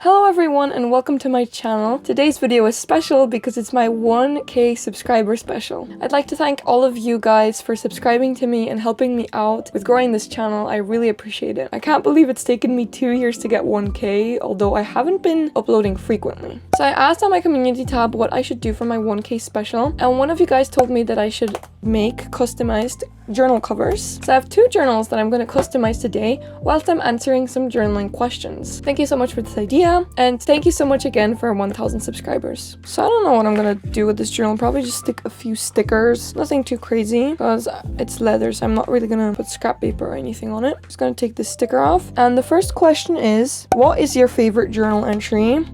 Hello everyone and welcome to my channel. Today's video is special because it's my 1K subscriber special. I'd like to thank all of you guys for subscribing to me and helping me out with growing this channel. I really appreciate it. I can't believe it's taken me 2 years to get 1K, although I haven't been uploading frequently. So I asked on my community tab what I should do for my 1K special, and one of you guys told me that I should make customized journal covers. So I have 2 journals that I'm going to customize today whilst I'm answering some journaling questions. Thank you so much for this idea, and thank you so much again for 1,000 subscribers. So I don't know what I'm going to do with this journal. Probably just stick a few stickers. Nothing too crazy because it's leather, so I'm not really going to put scrap paper or anything on it. Just going to take this sticker off. And the first question is, what is your favorite journal entry?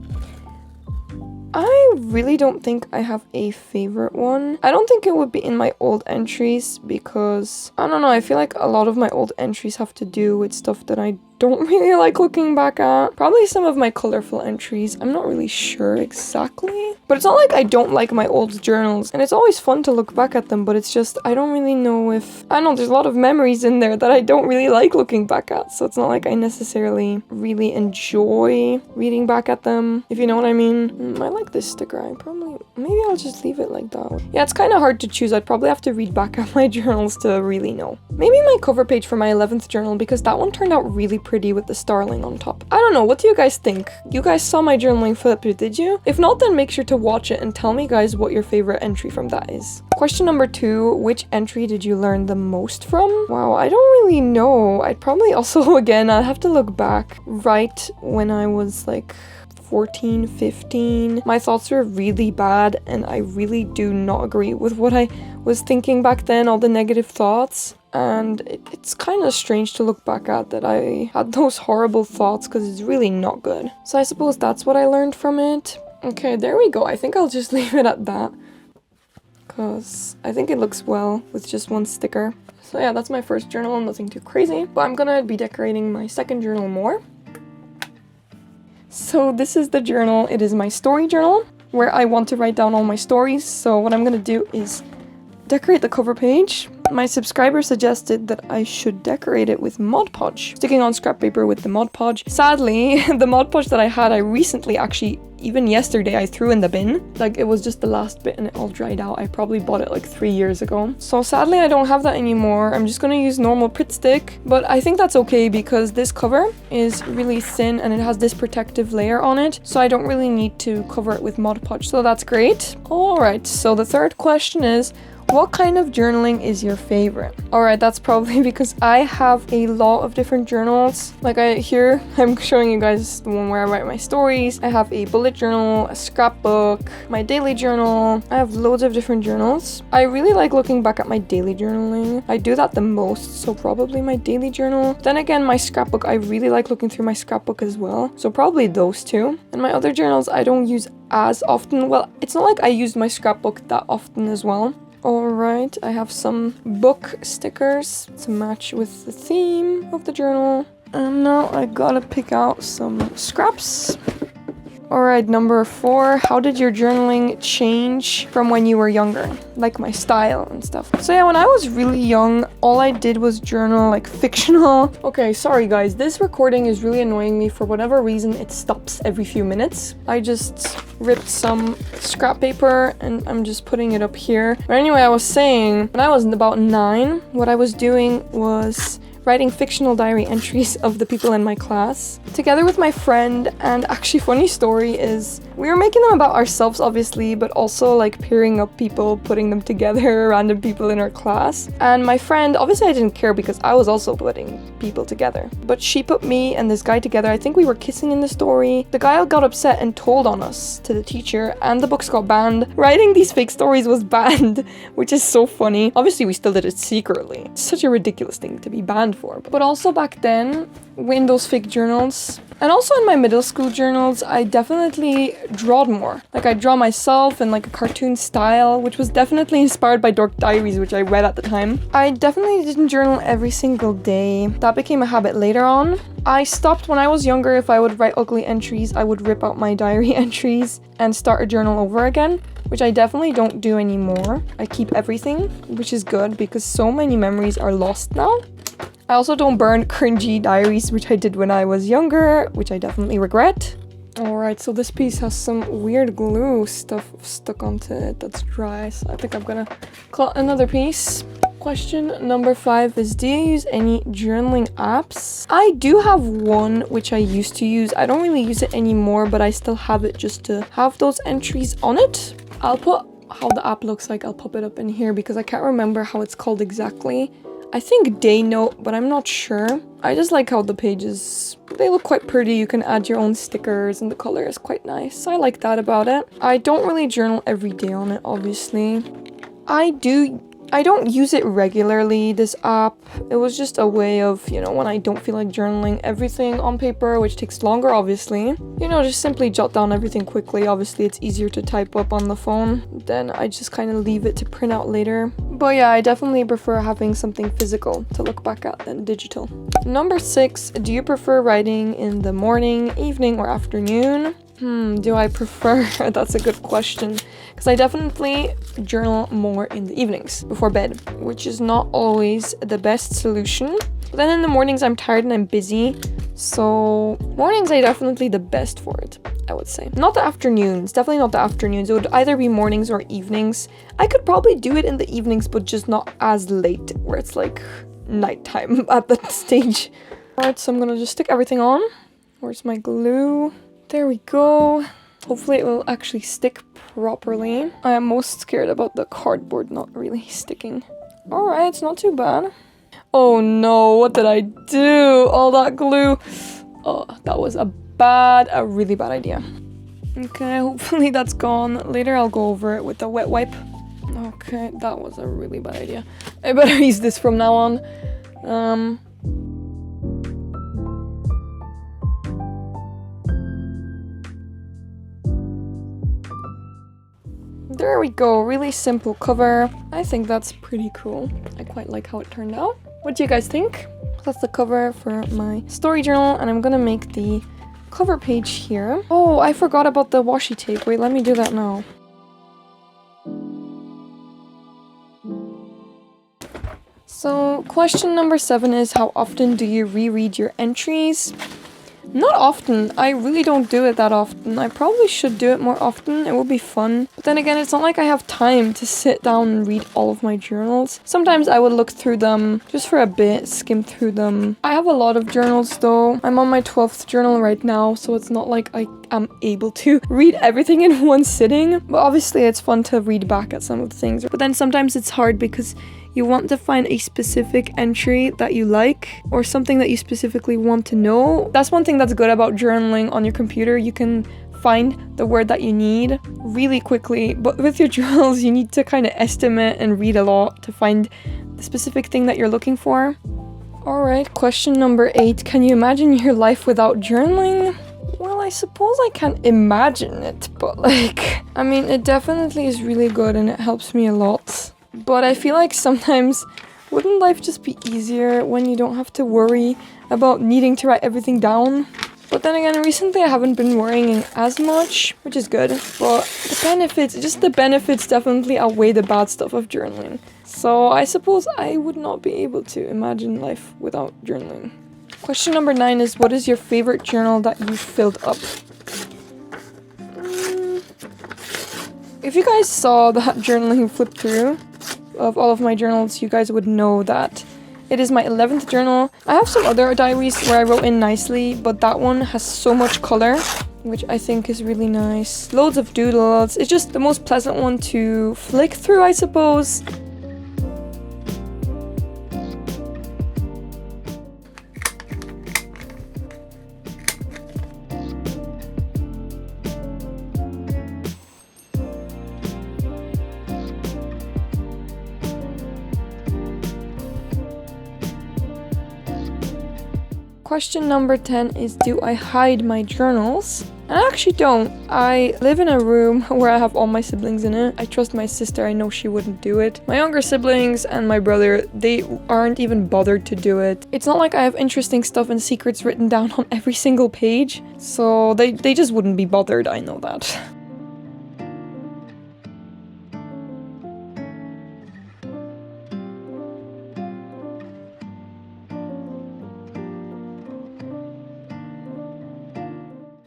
I really don't think I have a favorite one. I don't think it would be in my old entries because, I don't know, I feel like a lot of my old entries have to do with stuff that I don't really like looking back at. Probably some of my colorful entries. I'm not really sure exactly. But it's not like I don't like my old journals. And it's always fun to look back at them, but it's just, I don't really know if... I don't know, there's a lot of memories in there that I don't really like looking back at. So it's not like I necessarily really enjoy reading back at them, if you know what I mean. I like this sticker. Maybe I'll just leave it like that. Yeah, it's kind of hard to choose. I'd probably have to read back at my journals to really know. Maybe my cover page for my 11th journal, because that one turned out really pretty with the starling on top. I don't know, what do you guys think? You guys saw my journaling flip, did you? If not, then make sure to watch it and tell me guys what your favorite entry from that is. Question number 2, which entry did you learn the most from? Wow, I don't really know. I'd probably also, again, I'd have to look back right when I was like 14, 15. My thoughts were really bad and I really do not agree with what I was thinking back then, all the negative thoughts. And it's kind of strange to look back at that I had those horrible thoughts because it's really not good. So I suppose that's what I learned from it. Okay, there we go. I think I'll just leave it at that because I think it looks well with just one sticker. So yeah, that's my first journal, nothing too crazy. But I'm gonna be decorating my second journal more. So this is the journal. It is my story journal where I want to write down all my stories. So what I'm gonna do is decorate the cover page. My subscriber suggested that I should decorate it with Mod Podge, sticking on scrap paper with the Mod Podge. Sadly, the Mod Podge that I had, I recently actually, even yesterday, I threw in the bin. Like, it was just the last bit and it all dried out. I probably bought it like 3 years ago. So sadly, I don't have that anymore. I'm just gonna use normal Pritt stick, but I think that's okay because this cover is really thin and it has this protective layer on it. So I don't really need to cover it with Mod Podge. So that's great. All right, so the third question is, what kind of journaling is your favorite? Alright, that's probably because I have a lot of different journals. Like I'm showing you guys the one where I write my stories. I have a bullet journal, a scrapbook, my daily journal. I have loads of different journals. I really like looking back at my daily journaling. I do that the most, so probably my daily journal. Then again, my scrapbook, I really like looking through my scrapbook as well. So probably those two. And my other journals, I don't use as often. Well, it's not like I use my scrapbook that often as well. Alright, I have some book stickers to match with the theme of the journal. And now I gotta pick out some scraps. Alright, number 4, how did your journaling change from when you were younger? Like my style and stuff. So yeah, when I was really young, all I did was journal like fictional. Okay, sorry guys, this recording is really annoying me. For whatever reason, it stops every few minutes. I just ripped some scrap paper and I'm just putting it up here. But anyway, I was saying, when I was about 9, what I was doing was writing fictional diary entries of the people in my class together with my friend. And actually, funny story is we were making them about ourselves obviously, but also like pairing up people, putting them together, random people in our class. And my friend, obviously I didn't care because I was also putting people together, but she put me and this guy together. I think we were kissing in the story. The guy got upset and told on us to the teacher and the books got banned. Writing these fake stories was banned, which is so funny. Obviously we still did it secretly. It's such a ridiculous thing to be banned for. But also back then, in those fake journals, and also in my middle school journals, I definitely drawed more. Like I draw myself in like a cartoon style, which was definitely inspired by Dark Diaries, which I read at the time. I definitely didn't journal every single day. That became a habit later on. I stopped when I was younger. If I would write ugly entries, I would rip out my diary entries and start a journal over again, which I definitely don't do anymore. I keep everything, which is good because so many memories are lost now. I also don't burn cringy diaries, which I did when I was younger, which I definitely regret. Alright, so this piece has some weird glue stuff stuck onto it that's dry, so I think I'm gonna cut another piece. Question number 5 is, do you use any journaling apps? I do have one which I used to use. I don't really use it anymore, but I still have it just to have those entries on it. I'll put how the app looks like, I'll pop it up in here because I can't remember how it's called exactly. I think Day Note, but I'm not sure. I just like how the pages, they look quite pretty. You can add your own stickers and the color is quite nice. I like that about it. I don't really journal every day on it, obviously. I don't use it regularly, this app. It was just a way of, you know, when I don't feel like journaling everything on paper, which takes longer, obviously. You know, just simply jot down everything quickly. Obviously, it's easier to type up on the phone. Then I just kind of leave it to print out later. But yeah, I definitely prefer having something physical to look back at than digital. Number 6, do you prefer writing in the morning, evening, or afternoon? Do I prefer? That's a good question. Because I definitely journal more in the evenings before bed, which is not always the best solution. But then in the mornings I'm tired and I'm busy, so mornings are definitely the best for it, I would say. Not the afternoons, definitely not the afternoons. It would either be mornings or evenings. I could probably do it in the evenings, but just not as late, where it's like nighttime at that stage. Alright, so I'm gonna just stick everything on. Where's my glue? There we go. Hopefully it will actually stick properly. I am most scared about the cardboard not really sticking. Alright, it's not too bad. Oh no, what did I do? All that glue. Oh, that was a really bad idea. Okay, hopefully that's gone. Later I'll go over it with a wet wipe. Okay, that was a really bad idea. I better use this from now on. There we go, really simple cover. I think that's pretty cool. I quite like how it turned out. What do you guys think? That's the cover for my story journal, and I'm gonna make the cover page here. Oh, I forgot about the washi tape. Wait, let me do that now. So, question number 7 is, how often do you reread your entries? Not often. I really don't do it that often. I probably should do it more often. It would be fun. But then again, it's not like I have time to sit down and read all of my journals. Sometimes I would look through them just for a bit, skim through them. I have a lot of journals though. I'm on my 12th journal right now, so it's not like I am able to read everything in one sitting. But obviously it's fun to read back at some of the things. But then sometimes it's hard because you want to find a specific entry that you like or something that you specifically want to know. That's one thing that's good about journaling on your computer. You can find the word that you need really quickly, but with your journals you need to kind of estimate and read a lot to find the specific thing that you're looking for. Alright, question number 8. Can you imagine your life without journaling? Well, I suppose I can't imagine it, but I mean, it definitely is really good and it helps me a lot. But I feel like sometimes, wouldn't life just be easier when you don't have to worry about needing to write everything down? But then again, recently I haven't been worrying as much, which is good. But the benefits definitely outweigh the bad stuff of journaling. So I suppose I would not be able to imagine life without journaling. Question number 9 is, what is your favorite journal that you filled up? If you guys saw that journaling flip through of all of my journals, you guys would know that it is my 11th journal. I have some other diaries where I wrote in nicely, but that one has so much color, which I think is really nice. Loads of doodles. It's just the most pleasant one to flick through, I suppose. Question number 10 is, do I hide my journals? I actually don't. I live in a room where I have all my siblings in it. I trust my sister. I know she wouldn't do it. My younger siblings and my brother, they aren't even bothered to do it. It's not like I have interesting stuff and secrets written down on every single page. So they just wouldn't be bothered. I know that.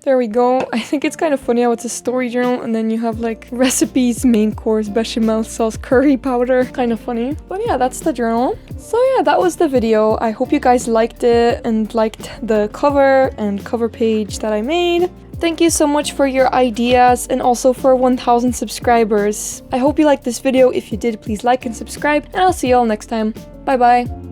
There there we go. I think it's kind of funny how it's a story journal and then you have like recipes, main course, bechamel sauce, curry powder. Kind of funny. But yeah, that's the journal. So yeah, that was the video. I hope you guys liked it and liked the cover and cover page that I made. Thank you so much for your ideas and also for 1000 subscribers. I hope you liked this video. If you did, please like and subscribe, and I'll see you all next time. Bye bye.